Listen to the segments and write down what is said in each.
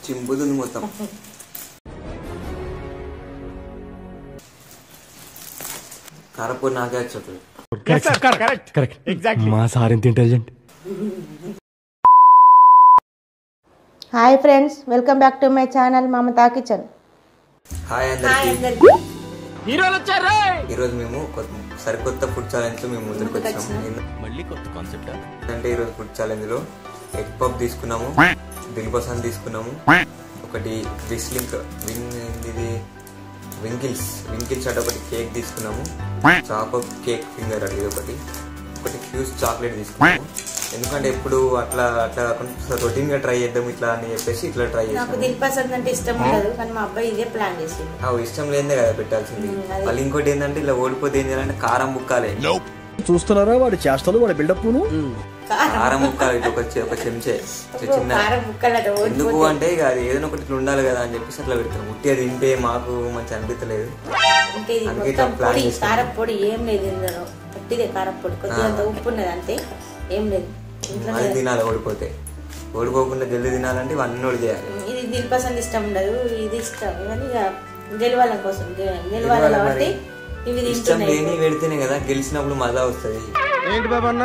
చింపుతుంది మొత్తం. కారపూడి నాకే వచ్చేది. మా సార్ ఇంత intelligent. Hi friends, welcome back to my channel Mamata kitchen. Hi అందరికీ. ఈరోజు మేము సరికొత్త ఫుడ్ ఛాలెంజ్ లో మేము ముందుకు వచ్చాము. మళ్ళీ కొత్త కాన్సెప్ట్ అంటే ఈరోజు ఫుడ్ ఛాలెంజ్ లో ఎగ్ పఫ్ తీసుకున్నాము, దిల్ పసంద్ తీసుకున్నాము, ఒకటి విస్లింక్ వింకిల్స్ అంటే ఒకటి కేక్ తీసుకున్నాము, చాకో కేక్ ఫింగర్ అది ఒకటి ఫ్యూజ్ చాక్లెట్ తీసుకున్నాము. ఎందుకంటే ఎప్పుడు అట్లా రొటీన్ గా ట్రై చేద్దాం ఇట్లా అని చెప్పేసి ఇట్లా ట్రై చేస్తాం. దిల్ పసంద్ అంటే ఇష్టం ఉండదు కానీ మా అబ్బాయి ఇదే ప్లాన్ చేసింది. ఇష్టం లేదే కదా పెట్టాల్సింది. మళ్ళీ ఇంకోటి ఏంటంటే ఇలా ఓడిపోతే ఏం చేయాలంటే కారం ముక్కాలి. చూస్తున్నారా వాడి చేష్టలు, వాడి బిల్డప్. కారం ముక్కాలి ఒక చెంచే చిన్న. ఎందుకు అంటే ఇక అది ఏదైనా ఒకటి ఇట్లా ఉండాలి కదా అని చెప్పేసి అట్లా పెడతాం. ఉట్టి అది తింటే మాకు మంచి అనిపించలేదు. కారం పొడి ఏం లేదు ఇందులో, ఉట్టిదే కారం పొడి, కొద్దిగా ఉప్పు ఉన్నది అంతే, ఏం లేదు. అది తినాలి ఓడిపోకుండా జల్దీ తినాలంటే ఇవన్నీ ఓడి చేయాలి. ఇది దిల్ పసంద్ ఇష్టం ఉండదు, ఇది ఇష్టం కానీ ఇక గెలవాల కోసం గెలవాలి కాబట్టి ఇవి ఇష్టం లేని పెడితేనే కదా గెలిచినప్పుడు మజా వస్తుంది. ఏంటి బాబా అన్న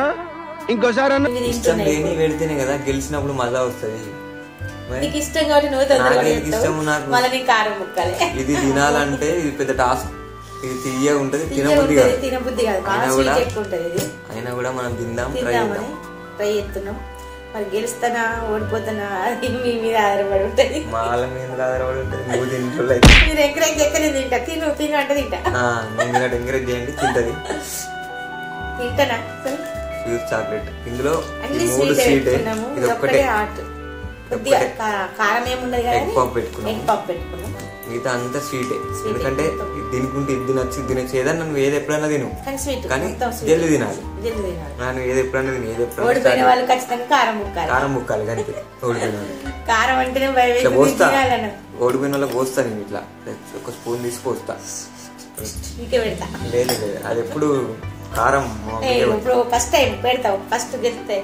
ఇంకోసారి ఇష్టం లేని పెడితేనే కదా గెలిచినప్పుడు మజా వస్తుంది. ఇష్టం కాబట్టి ఇష్టము నాకు కారం ముక్కలే. ఇది తినాలంటే ఇది పెద్ద టాస్క్. ఇది తీయ ఉంటది, తినబుద్ధి కాదు, అయినా కూడా మనం తిందాం, ట్రై చేస్తున్నాం. మరి గెలుస్తానా ఓడిపోతానా అది మీ మీద ఆధారపడి ఉంటది. వాళ్ళ మీద ఆధారపడి ఉంటది. నువ్వు తింటూ మీరు ఎంకరేజ్ ఎక్కడ తింటా తిను అంటే ఎంకరేజ్ చేయండి, తింటది. తింటానా ఫ్యూజ్ చాక్లెట్ ఇందులో అన్ని మూడు స్వీట్, ఇది ఒక్కటే కారం ఏముండదు కదా. ఎగ్ పఫ్ పెట్టుకున్నాం, మిగతా అంతా స్వీటే. ఎందుకంటే తినుకుంటే ఇది తినచ్చు ఏదన్నా నువ్వు ఏది ఎప్పుడైనా తిను, కానీ జల్ది తినాలి. నేను ఏది ఎప్పుడైనా తిను, ఏది ఓడిపోయిన వాళ్ళు ఖచ్చితంగా కారం ముక్కాలి కానీ ఓడిపోయిన కారం అంటే పోస్తా. ఓడిపోయిన వాళ్ళకి పోస్తా నేను ఇట్లా ఒక స్పూన్ తీసి పోస్తా. లేదు అది ఎప్పుడు కారం ఫస్ట్ టైం పెడతావు, ఫస్ట్ గెలిస్తే.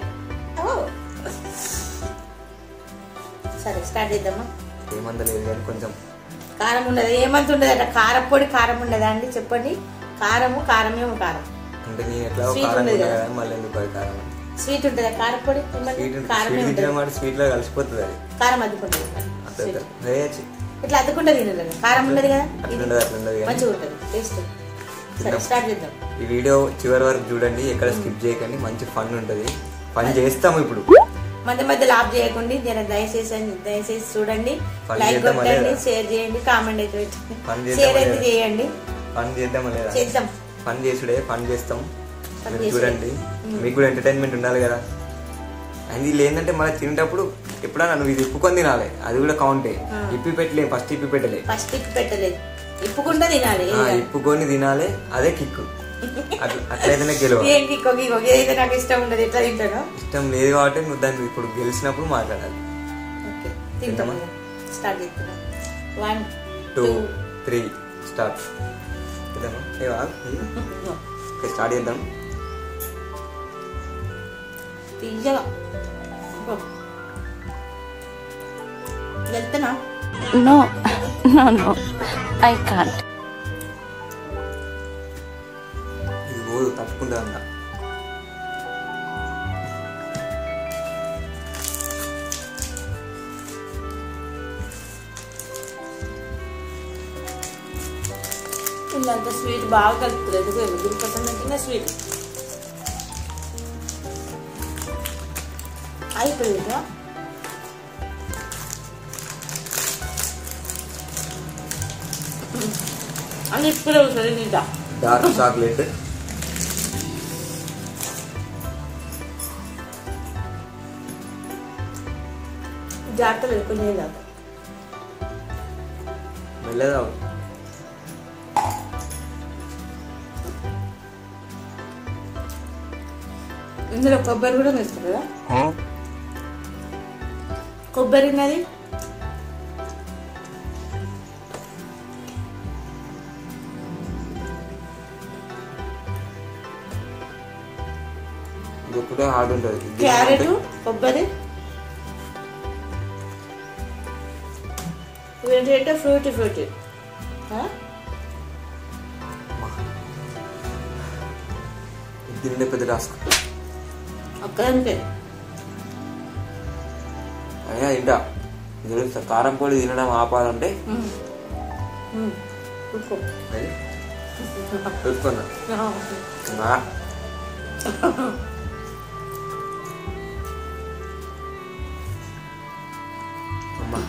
సరే స్టార్ట్ చేద్దామా. ఏమంత లేదు కానీ కొంచెం కారం ఉండదు, ఏమంత ఉండదు అట. కారపొడి కారం ఉండదా అండి చెప్పండి. కారము కారమేమో కారం అంటే నేను ఎట్లా కారం మళ్ళీ ఎందుకు కారం స్వీట్ ఉంటుందా కారపొడి? స్వీట్ లో కలిసిపోతుంది అది. కారం అద్దుకుంటుంది ఇట్లా అద్దుకుంటుంది తినలేదు. కారం ఉండదు కదా, మంచిగా ఉంటుంది టేస్ట్. సరే స్టార్ట్ చేద్దాం. ఈ వీడియో చివరి వరకు చూడండి, ఎక్కడ స్కిప్ చేయకండి, మంచి ఫన్ ఉంటది. ఫన్ చేస్తాము ఇప్పుడు. మధ్య మధ్యలో ఆఫ్ చేయకండి, దయచేసి చూడండి, లైక్ కొట్టండి, షేర్ చేయండి, కామెంట్ అయితే షేర్ అయితే చేయండి. ఫన్ చేద్దాం లేదా? చేద్దాం. ఫన్ చేసుడే ఫన్ చేస్తాం. చూడండి, మీకు కూడా ఎంటర్టైన్మెంట్ ఉండాలి కదా. అండ్ వీళ్ళు ఏంటంటే మళ్ళీ తినేటప్పుడు ఎప్పుడన్నా నువ్వు ఇది ఇప్పుకొని తినాలి, అది కూడా కౌంటే. ఫస్ట్ ఇప్పి పెట్టలేదు, ఇప్పుకుంటే తినాలి. ఇప్పుకొని తినాలి, అదే కిక్. అట్లయితేనే గెలవాలి. నాకు ఇష్టం ఉండదు, ఎట్లా తింటాను ఇష్టం లేదు కాబట్టి నువ్వు దాన్ని ఇప్పుడు గెలిచినప్పుడు మాట్లాడాలి. స్టార్ట్ చేద్దాం. 1 2 3 స్టార్ట్ స్టార్ట్ చేద్దాం. వెళ్తున్నా. No, I can't. ఇది పోదు, తట్టుకుంటా అంట. ఇలాంటి స్వీట్ బాగా కలుపుతుంది. దిల్ పసంద్ అంటే స్వీట్ అయిపోయింది. అని ఇప్పుడే ఉంటుంది తింటా. డార్క్ చాక్లెట్ జాగ్రత్త కొంచెం మెల్లగా. ఇందులో కొబ్బరి కూడా వేస్తారు కదా. కొబ్బరి ఉన్నది, హార్డ్ ఉంటుంది. క్యారెట్ కొబ్బరి ఇవేంటంటే ఫ్రూటీ దీనినే పెద్ద టాస్క్. ఒక్కదానికే అయినా ఇంకా కారం పొడి తినడం ఆపాలంటే చూసుకున్నా అమ్మా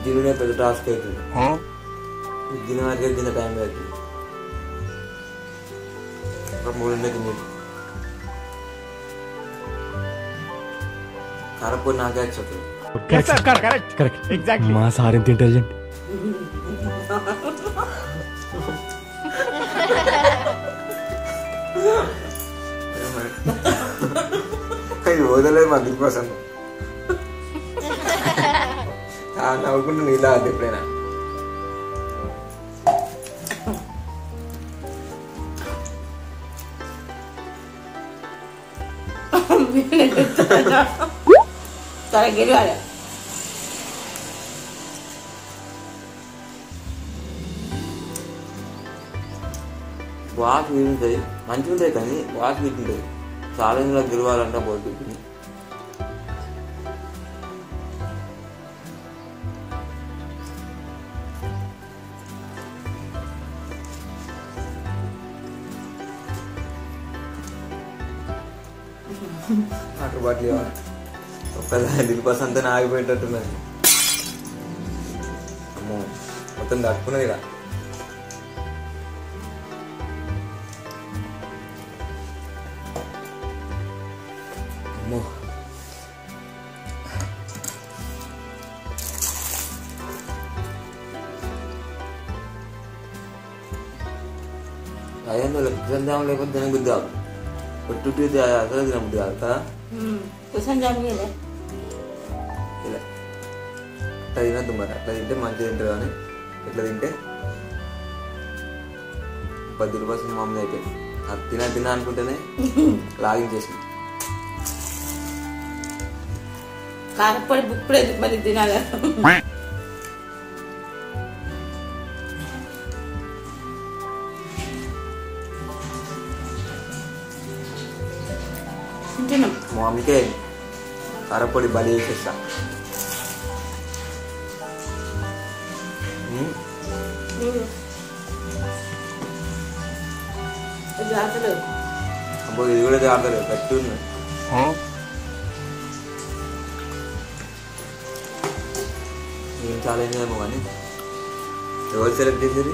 దీనినే పెద్ద టాస్క్ అవుతుంది. దీని వరకే కింద టైం అవుతుంది. ఒక 3 తినేది కారపొడి నాకే వచ్చేది. మా సార్ ఎంత ఇంటెలిజెంట్. అది వదలేదు మా దీనికోసం నవ్వుకుంటూ నీలా అది ఎప్పుడైనా గెలవాలి. వాక్ వీలుంటుంది, మంచిగా ఉంటుంది కానీ వాక్ వీలుంటుంది. ఛాలెంజ్లో గెలవాలంటే పోతుంది. అటు బట్టి ఒక్కదాని దీనికోసం అంతా ఆగిపోయేటట్టున్నది. అమ్మో మొత్తం దట్టుకున్నది ఇక. అమ్మో అదేందో తిందాం లేకపోతే తిన బుద్ధి కాదు. పొట్టు అసలు తిన బుద్ధి కాదు కదా. ఇలా అట్లా తినద్దు మరి. అట్లా తింటే మంచిగా తింటారు కానీ ఇట్లా తింటే 10 రూపాయలు మామూలు అయిపోయింది. అది తినా అనుకుంటేనే లాగించేసింది. కారపొడి బుక్కుడు ఎందుకు మరి తినాలి? మా మమ్మీకే కారపొడి బలి చేసేస్తా. అబ్బో ఇది కూడా జాగ్రత్తలేదు గట్టి ఉన్నాయి. ఏం ఛాలెంజ్ ఏమో కానీ ఎవరు సెలెక్ట్ చేసేది?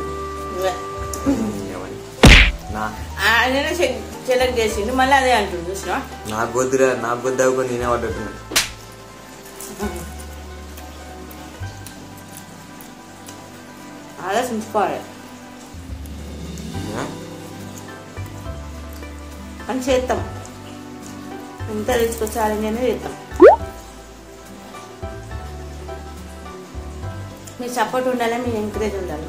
సెలెక్ట్ చేసిండు మళ్ళీ అదే అంటుంది చూసినా. నాకు వద్దురా, నాకు వద్దు అవ్వకుండా నేనే పడ్డట్టున్నా. ఆలోచించుకోవాలి అని చేస్తాం. ఎంత తీసుకొచ్చి ఛాలెంజ్ అనేది చేస్తాం. మీ సపోర్ట్ ఉండాలి, మీ ఎంకరేజ్ ఉండాలి.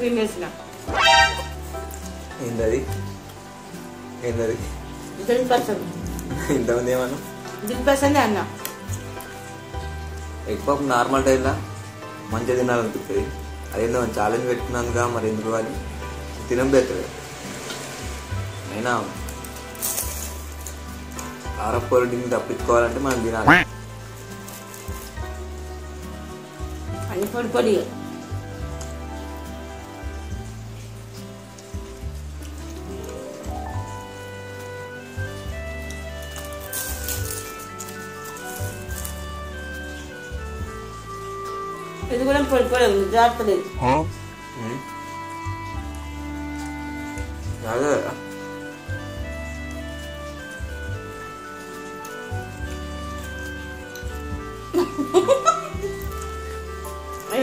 తినేసిన ఏంటది ఏంటది ఇంతమంది ఏమన్నా దిల్పసంది అన్న. ఎక్కువ నార్మల్ టైంలో మంచిగా తినాలనిపిస్తుంది. అదేందో ఛాలెంజ్ పెట్టుకున్నానుగా మరి ఎందుకు అని తినబెట్టదు. అయినా కారపొడిని తప్పించుకోవాలంటే మనం తినాలి. అన్ని పొడి పొడి ఇది కూడా పొడి పొడి జాగ్రత్త లేదు.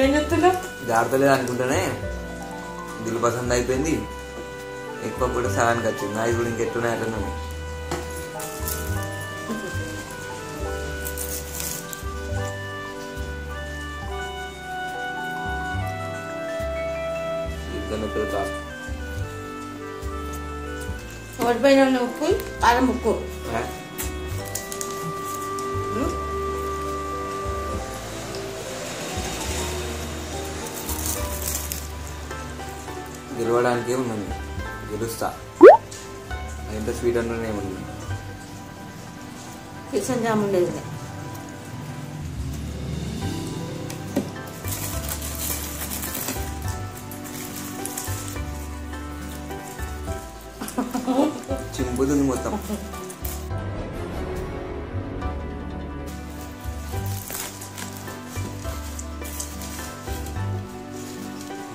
ఏం చెప్తున్నా జాగ్రత్త లేదు అనుకుంటేనే దిల్ పసంద్ అయిపోయింది. ఎక్కువ కూడా సగానికి వచ్చింది. అది కూడా ఇంకెట్టున్నాయి అట్లనే. మెత్తగా చాలు. ఓడిపోయిన ఉప్పు కారం ముక్కు గెలవడానికి ఏముందండి, గెలుస్తా. ఎంత స్వీట్ అన్ననే ఉంది. కిషన్ జామ్ ఉండేది. చింపుతుంది మొత్తం.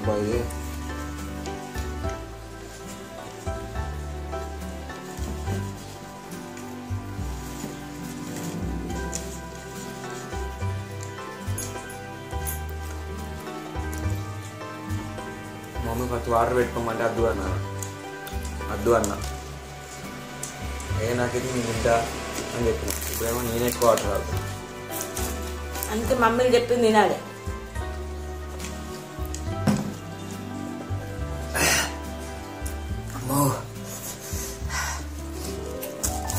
బాయ్ మమ్మీ ఫస్ట్ వాటర్ పెట్టుకోమంటే వద్దు అన్న నాకైతే నేను తింటా అని చెప్పిన. ఇప్పుడేమో నేనే ఎక్కువ వాటర్ తాగుతాను. అందుకే మమ్మీని చెప్పింది తినాలి.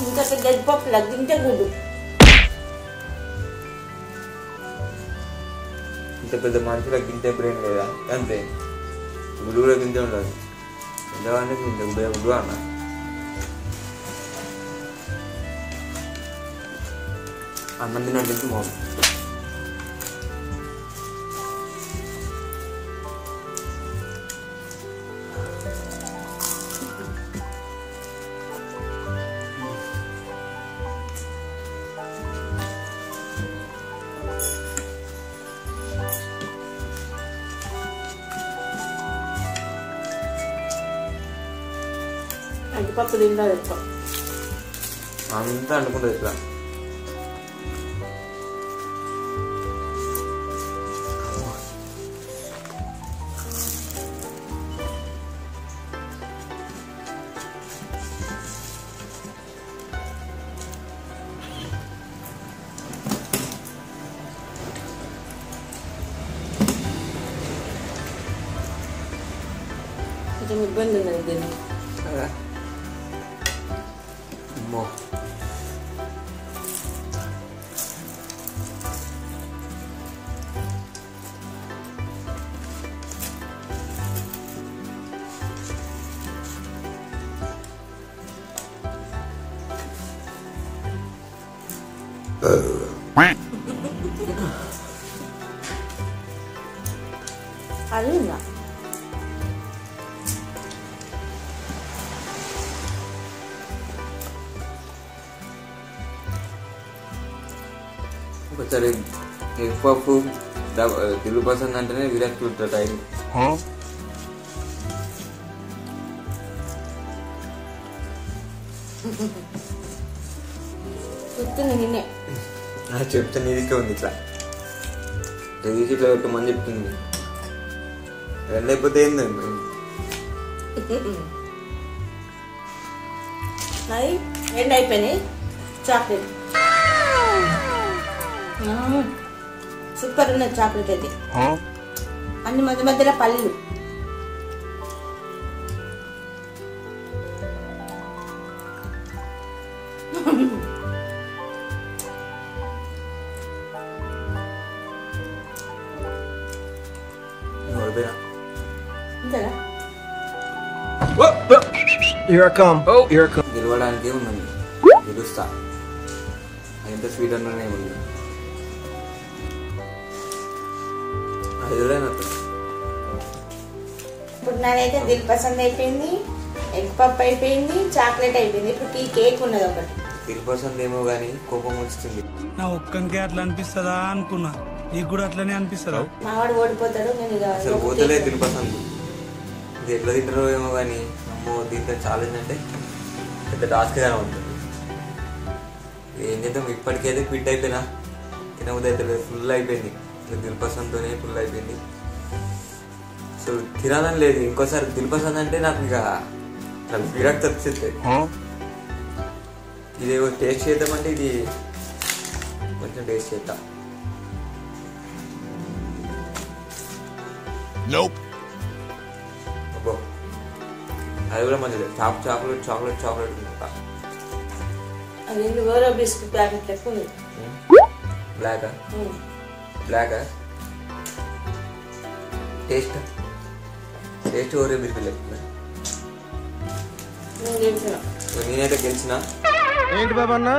ఇంకా పెద్ద పప్పులా తింటే గుడ్డు. ఇంత పెద్ద మనుషులకు గింటే బ్రెయిన్ లేదా? అంతే, గుడ్డు కూడా గింతే ఉండదు. ఎందుకంటే ఇంత గుడ్డు అన్న. అన్నం తినట్టు మోసం. అంటిపప్పు తింటారు ఎక్కువ. అంతా అనుకుంటుంది ఇట్లా. కొంచెం ఇబ్బంది ఉన్నది దీన్ని. అమ్మో, అది ఉందా? ఒకసారి ఎగ్ పప్పు తెలుగు పసంద్ అంటేనే విరాట్ ఉంటుంది టైం. చెప్తుంది నిన్నే. చెప్తే నీదికే ఉంది. ఇట్లా తెగిసి ఇట్లా పెట్టమని చెప్తుంది. రెండైపోతే ఏందండి అది రెండు అయిపోయినాయి. చాక్లెట్ సూపర్ ఉన్నది చాక్లెట్ అయితే. అన్ని మధ్య మధ్యలో పళ్ళు. ఇంతేనా? Here I come. Oh, here I come. గెలవడానికి ఉందండి, గెలుస్తా. ఎంత స్వీట్ అన్ననే ఉంది. ఇప్పుడు నాదైతే దిల్ పసంద్ అయిపోయింది, ఎగ్ పప్పు అయిపోయింది, చాక్లెట్ అయిపోయింది. ఇప్పుడు టీ కేక్ ఉన్నది ఒకటి. దిల్ పసంద్ ఏమో కానీ కోపం వస్తుంది. నా ఒక్కనికే అట్లా అనిపిస్తుందా అనుకున్నా, నీకు కూడా అట్లనే అనిపిస్తుందా? మావాడు ఓడిపోతాడు. నేను అసలు పోతలే దిల్ పసంద్. ఇది ఎట్లా తింటారో ఏమో కానీ అమ్మో, దీంతో ఛాలెంజ్ అంటే పెద్ద టాస్క్గానే ఉంటుంది. ఏం చేద్దాం, ఇప్పటికైతే క్విట్ అయిపోయినా. తినబుద్ధి అయితే ఫుల్ అయిపోయింది. దిల్ పసంద్తోనే ఫుల్ అయిపోయింది. సో తినాలని లేదు. ఇంకోసారి దిల్ పసంద్ అంటే నాకు ఇక విరక్తి వచ్చేది. ఇది టేస్ట్ చేద్దామంటే ఇది కొంచెం టేస్ట్ చేద్దాం. అది కూడా మంచిది. చాక్లెట్ అది ఓరో బిస్కెట్ ప్యాకెట్ లెక్క ఉంది. బ్లాక్ టేస్ట్ ఓరో బిస్కెట్ లెక్క. నేనైతే గెలిచిన. ఏంటి బాబా అన్న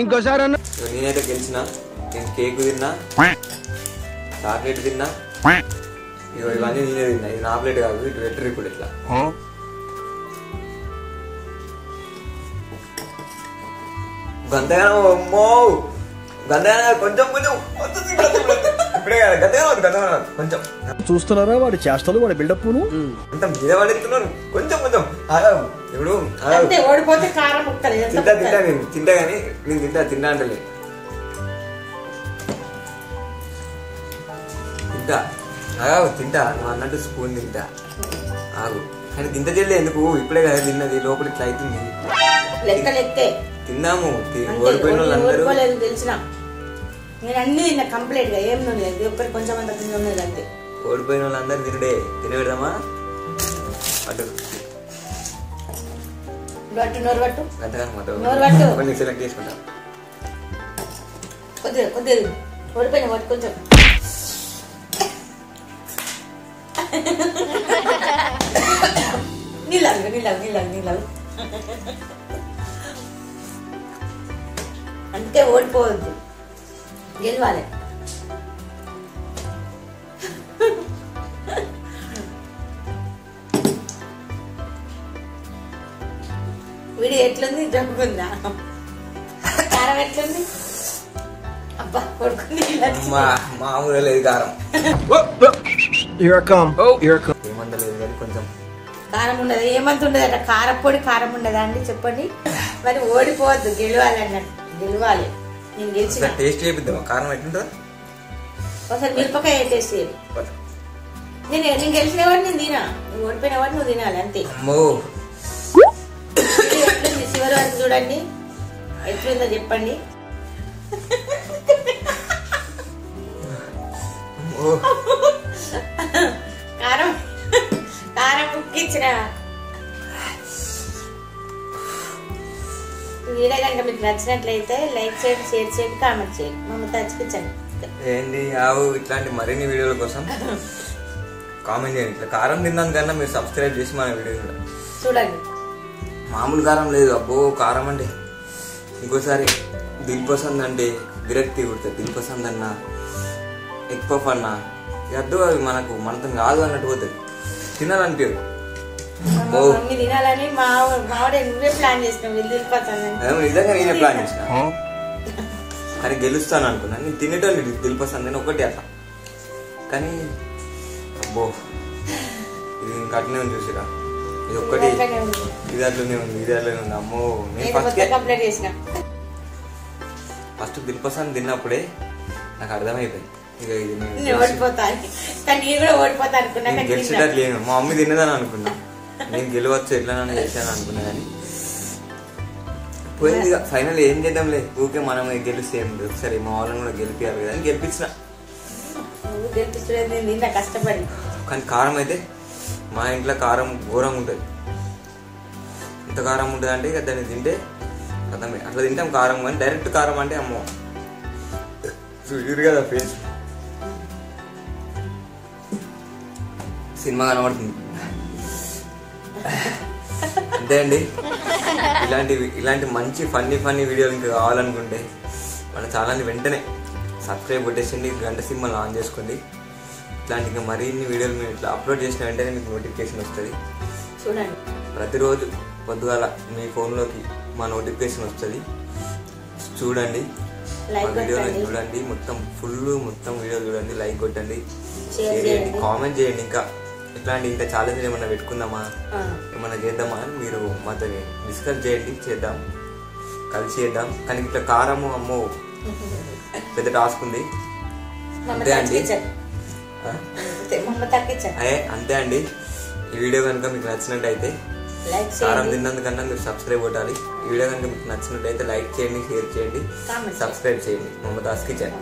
ఇంకోసారి అన్న? నేనైతే గెలిచిన. నేను కేక్ తిన్నా, చాక్లెట్ తిన్నా, ఇవన్నీ నేనే తిన్నా. ఇది నా ప్లేట్ కాదు, ఇటు పెట్టరు ఇప్పుడు ఇట్లా. గంతగానో కొంచెం ఇప్పుడే కాదు, గంతగానో కొంచెం చూస్తున్నారా వాడి చేష్టలు, వాడి బిల్డప్ అంత మీద పడేస్తున్నారు. కొంచెం ఇప్పుడు ఓడిపోతే కారం ముక్కలు తింటా కానీ నేను తిన్నా అంటలే తింటా నువ్వు అన్నట్టు స్పూన్ తింటా ఆగు. కానీ తింత చెల్లి ఎందుకు? ఇప్పుడే కదా తిన్నది, లోపల ఇట్లా అవుతుంది. లెక్కలెక్కే తిన్నాము. ఓడిపోయిన వాళ్ళందరూ తెలిసిన నేను అన్ని తిన్నా కంప్లీట్ గా. ఏం లేదు, ఒక్కటి కొంచెం అంత కింద ఉన్నది అంతే. ఓడిపోయిన వాళ్ళందరూ తినబెడదామా? అటు నోరు పట్టు అంతగానో కొన్ని సెలెక్ట్ చేసుకుంటా. కొద్దిగా ఓడిపోయిన వాటి కొంచెం నీళ్ళు అంటే ఓడిపోవద్దు, గెలవాలి. వీడి ఎట్లుంది? జబ్బుకుందా? కారం ఎట్లుంది? అబ్బా కొడుకుంది. మామూలుగా లేదు కారం. ఏమంటలేదు కానీ కొంచెం కారం ఉండదు. ఏమంత ఉండదు అట. కారపొడి కారం ఉండదా అండి చెప్పండి. మరి ఓడిపోవద్దు, గెలవాలి అన్నట్టు. గెలవాలి. నేను గెలిచిన. టేస్ట్ చేపిద్దామా? కారం ఎట్లుంటుందా? ఒకసారి మిరపకాయ టేస్ట్ చేయాలి. నేను గెలిచిన వాడు నేను తినా, నువ్వు ఓడిపోయిన వాడు నువ్వు తినాలి అంతే. ఎట్లుంది చివరి వరకు చూడండి, ఎట్లుందో చెప్పండి. కారం ముక్కిచ్చిన. వీడియో కనుక మీకు నచ్చినట్లయితే లైక్ చేయండి, షేర్ చేయండి, కామెంట్ చేయండి. మమ్మల్ని తచ్చిపించండి. ఏంటి ఇట్లాంటి మరిన్ని వీడియోల కోసం కామెంట్ చేయండి. ఇట్లా కారం తిన్నాను కన్నా మీరు సబ్స్క్రైబ్ చేసి మన వీడియో చూడండి. మామూలు కారం లేదు, అబ్బో కారం అంటే. ఇంకోసారి దిల్ పసంద్ అంటే విరక్తి కుడుతుంది. దిల్ పసంద్ అన్న, ఎగ్ పఫ్ అన్న అద్దు, అవి మనతో కాదు అన్నట్టు పోతుంది. తినాలనిపించదు. తినాలని నువ్వే ప్లాన్ చేసినావు. నిజంగా నేనే ప్లాన్ చేసిన. కానీ గెలుస్తాను అనుకున్నా. నేను తినేటోళ్ళు దిల్ పసంద్ అని ఒకటి అట్లా. కానీ అబ్బో ఇది ఇంకా అట్లనే ఉంది చూసిరా. ఇది ఒక్కటి ఇది అట్లనే ఉంది. అమ్మో నేను ఫస్ట్ దిల్ పసంద్ తిన్నప్పుడే నాకు అర్థమైపోయింది. ఇక ఇది గెలిచేటట్లేను. మా మమ్మీ తిన్నదని అనుకున్నా. నేను గెలవచ్చు ఎట్లా చేశాను అనుకున్నా. కానీ పోయింది. ఇక ఫైనల్ ఏం చేద్దాంలే, ఊకే మనం గెలిస్తే ఏం లేదు. ఒకసారి మా వాళ్ళని కూడా గెలిపియాలి కదా అని గెలిపించిన. కష్టపడి. కానీ కారం అయితే మా ఇంట్లో కారం ఘోరంగా ఉంటుంది. ఎంత కారం ఉంటుంది అంటే ఇక దాన్ని తింటే అర్థమే. అట్లా తింటాం కారం. కానీ డైరెక్ట్ కారం అంటే అమ్మో చూడు కదా ఫేస్ సినిమా కనబడుతుంది అంతే అండి. ఇలాంటి మంచి ఫన్నీ వీడియోలు ఇంకా కావాలనుకుంటే మన ఛానల్ని వెంటనే సబ్స్క్రైబ్ కొట్టేసండి, గంట సింబల్ ఆన్ చేసుకోండి. ఇట్లాంటి ఇంకా మరిన్ని వీడియోలు మేము ఇట్లా అప్లోడ్ చేసిన వెంటనే మీకు నోటిఫికేషన్ వస్తుంది. చూడండి, ప్రతిరోజు పొద్దుగాల మీ ఫోన్లోకి మా నోటిఫికేషన్ వస్తుంది. చూడండి, మా వీడియోలో చూడండి, మొత్తం వీడియో చూడండి, లైక్ కొట్టండి, షేర్ చేయండి, కామెంట్ చేయండి. ఇంకా ఛాలెంజ్ ఏమన్నా పెట్టుకుందామా, ఏమన్నా చేద్దామా అని మీరు మాతో డిస్కస్ చేయండి, చేద్దాం, కలిసి చేద్దాం. కానీ ఇట్లా కారము అమ్మో పెద్ద టాస్క్ ఉంది. అంతే అండి. అంతే అండి. ఈ వీడియో కనుక మీకు నచ్చినట్టయితే కారం తిన్నందుకన్నా మీరు సబ్స్క్రైబ్ కొట్టాలి. ఈ వీడియో కనుక మీకు నచ్చినట్టయితే లైక్ చేయండి, షేర్ చేయండి, సబ్స్క్రైబ్ చేయండి. మమతాస్ కిచెన్.